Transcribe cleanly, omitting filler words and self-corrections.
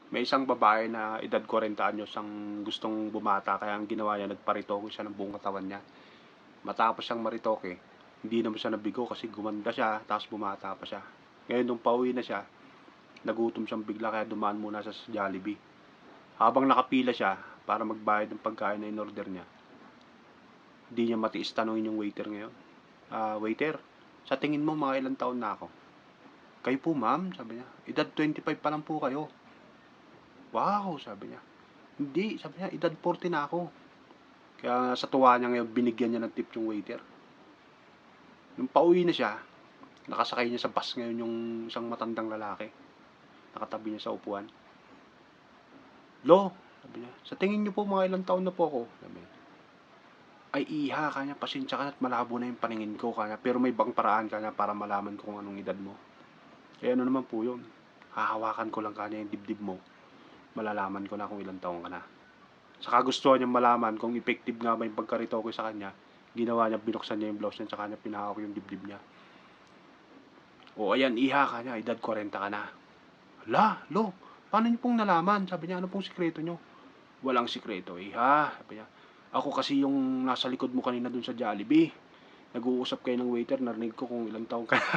May isang babae na edad 40 anyos ang gustong bumata kaya ang ginawa niya nagparitoke siya ng buong katawan niya. Matapos siyang maritoke, hindi naman siya nabigo kasi gumanda siya tapos bumata pa siya. Ngayon nung pauwi na siya, nagutom siyang bigla kaya dumaan muna siya sa Jollibee. Habang nakapila siya para magbayad ng pagkain na in-order niya, hindi niya matiis tanungin yung waiter ngayon. Waiter, sa tingin mo mga ilang taon na ako? Kayo po ma'am, sabi niya. Edad 25 pa lang po kayo. Wow, sabi niya. Hindi, sabi niya, edad 40 na ako. Kaya sa tuwa niya ngayon, binigyan niya ng tip yung waiter. Nung pauwi na siya, nakasakay niya sa bus ngayon yung isang matandang lalaki. Nakatabi niya sa upuan. Lo, sabi niya, sa tingin niyo po mga ilang taon na po ako? Sabi niya, ay iha, kanya, pasensya ka na't malabo na yung paningin ko, kanya, pero may ibang paraan kanya para malaman ko kung anong edad mo. Eh ano naman po yun? Hahawakan ko lang kanya yung dibdib mo. Malalaman ko na kung ilang taon ka na. Sa kagustuhan niyang malaman kung effective nga ba yung pagkaritoke sa kanya, ginawa niya, binuksan niya yung blouse niya, tsaka niya pinahawak yung dibdib niya. O ayan, iha ka niya, edad 40 ka na. Hala, lo, paano niyo pong nalaman? Sabi niya, ano pong sikreto niyo? Walang sikreto, iha. Sabi niya, ako kasi yung nasa likod mo kanina dun sa Jollibee. Nag-uusap kayo ng waiter, narinig ko kung ilang taon ka na.